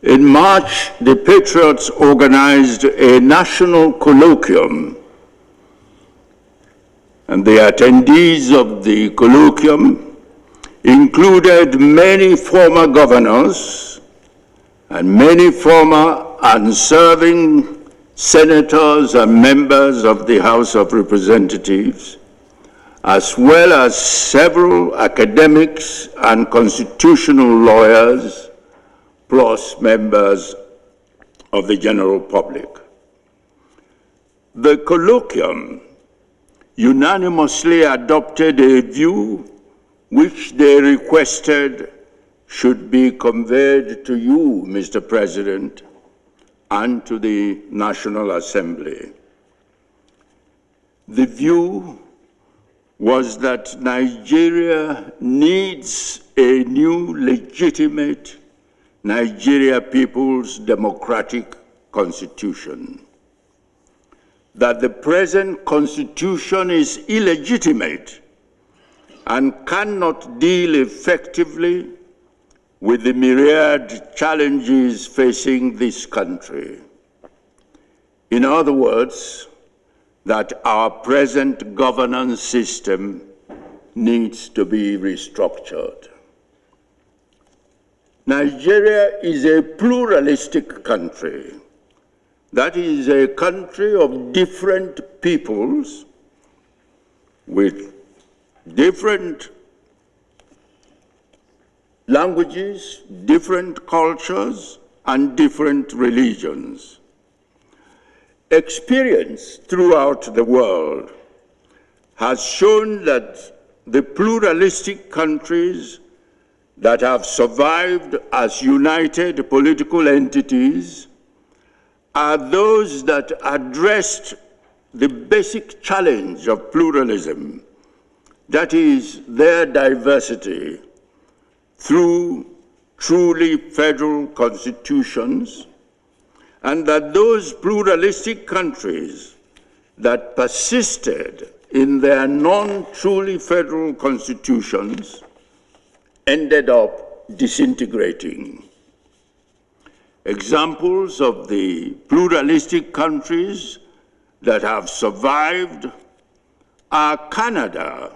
In March, the Patriots organized a national colloquium, and the attendees of the colloquium included many former governors and many former and serving senators and members of the House of Representatives, as well as several academics and constitutional lawyers, plus members of the general public. The colloquium unanimously adopted a view which they requested should be conveyed to you, Mr. President, and to the National Assembly. The view was that Nigeria needs a new legitimate Nigeria People's Democratic Constitution, that the present constitution is illegitimate and cannot deal effectively with the myriad challenges facing this country. In other words, that our present governance system needs to be restructured. Nigeria is a pluralistic country. That is a country of different peoples with different languages, different cultures, and different religions. Experience throughout the world has shown that the pluralistic countries that have survived as united political entities are those that addressed the basic challenge of pluralism, that is, their diversity, through truly federal constitutions, and that those pluralistic countries that persisted in their non-truly federal constitutions ended up disintegrating. Examples of the pluralistic countries that have survived are Canada,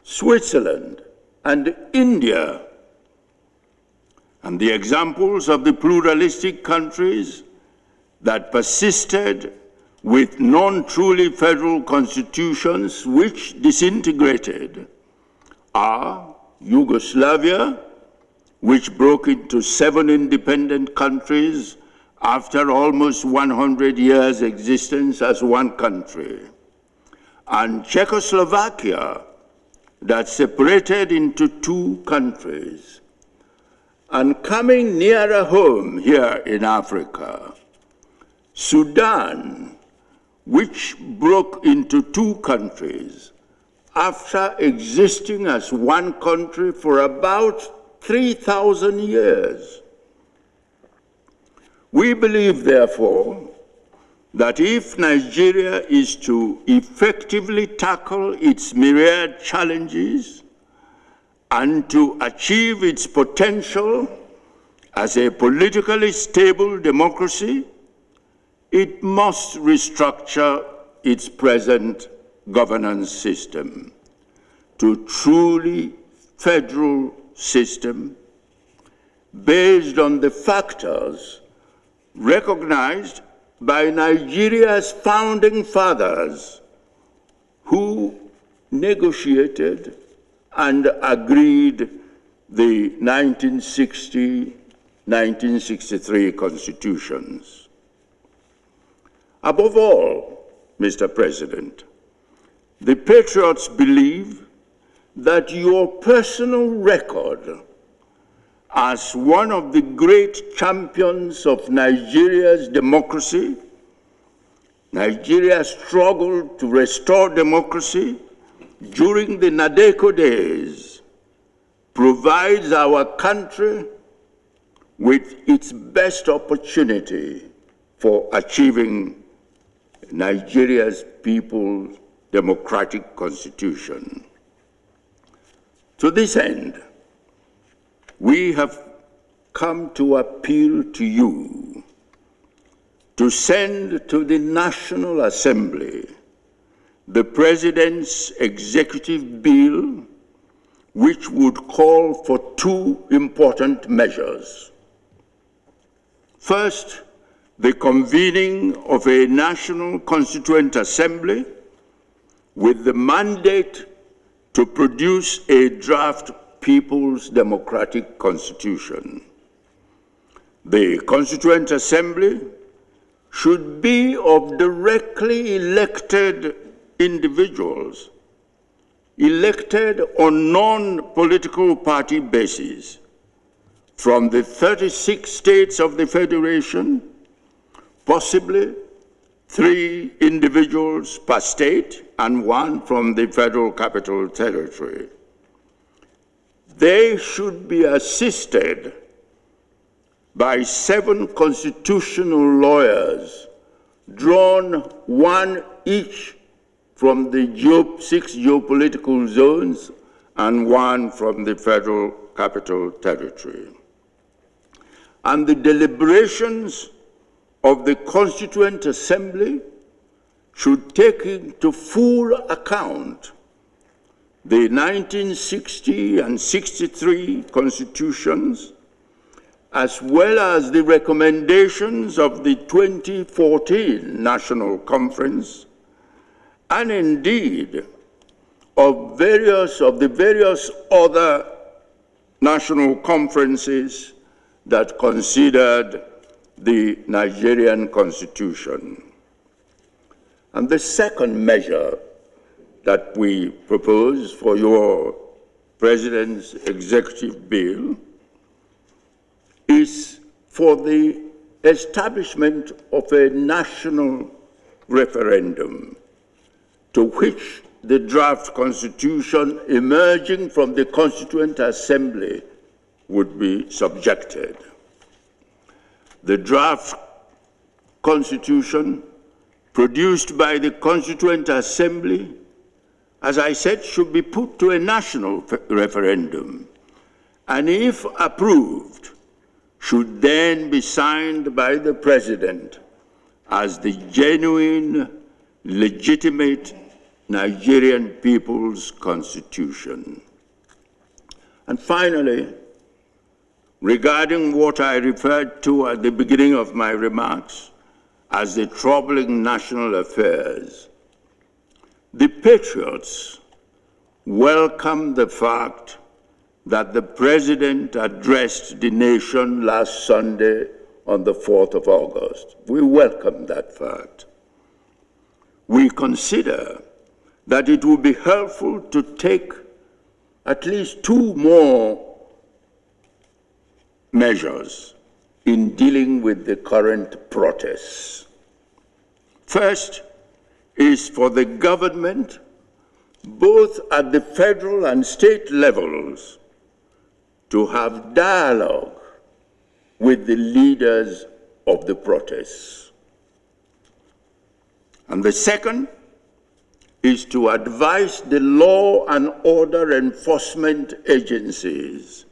Switzerland, and India. And the examples of the pluralistic countries that persisted with non-truly federal constitutions which disintegrated are Yugoslavia, which broke into 7 independent countries after almost 100 years' existence as one country, and Czechoslovakia, that separated into 2 countries. And coming nearer home here in Africa, Sudan, which broke into 2 countries after existing as one country for about 3,000 years. We believe, therefore, that if Nigeria is to effectively tackle its myriad challenges and to achieve its potential as a politically stable democracy, it must restructure its present governance system to a truly federal system based on the factors recognized by Nigeria's founding fathers, who negotiated and agreed the 1960-1963 constitutions. Above all, Mr. President, the Patriots believe that your personal record as one of the great champions of Nigeria's democracy, Nigeria struggled to restore democracy during the Nadeko days, provides our country with its best opportunity for achieving Nigeria's people's democratic constitution. To this end, we have come to appeal to you to send to the National Assembly the President's executive bill, which would call for two important measures. First, the convening of a National Constituent Assembly with the mandate to produce a draft People's Democratic Constitution. The Constituent Assembly should be of directly elected individuals, elected on non-political party basis from the 36 states of the Federation, possibly 3 individuals per state and 1 from the Federal Capital Territory. They should be assisted by 7 constitutional lawyers, drawn 1 each from the 6 geopolitical zones and 1 from the Federal Capital Territory. And the deliberations of the Constituent Assembly should take into full account the 1960 and 63 constitutions, as well as the recommendations of the 2014 National Conference, and indeed of the various other national conferences that considered the Nigerian Constitution. And the second measure that we propose for your President's executive bill is for the establishment of a national referendum to which the draft constitution emerging from the Constituent Assembly would be subjected. The draft constitution produced by the Constituent Assembly, as I said, should be put to a national referendum, and if approved, should then be signed by the President as the genuine, legitimate Nigerian people's constitution. And finally, regarding what I referred to at the beginning of my remarks as the troubling national affairs, the Patriots welcome the fact that the President addressed the nation last Sunday on the 4th of August. We welcome that fact. We consider that it would be helpful to take at least 2 more measures in dealing with the current protests. First is for the government, both at the federal and state levels, to have dialogue with the leaders of the protests. And the second is to advise the law and order enforcement agencies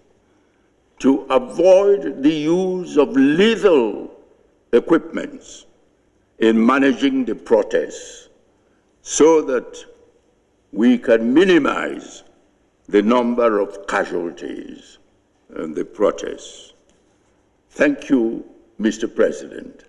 to avoid the use of lethal equipments in managing the protests so that we can minimize the number of casualties in the protests. Thank you, Mr. President.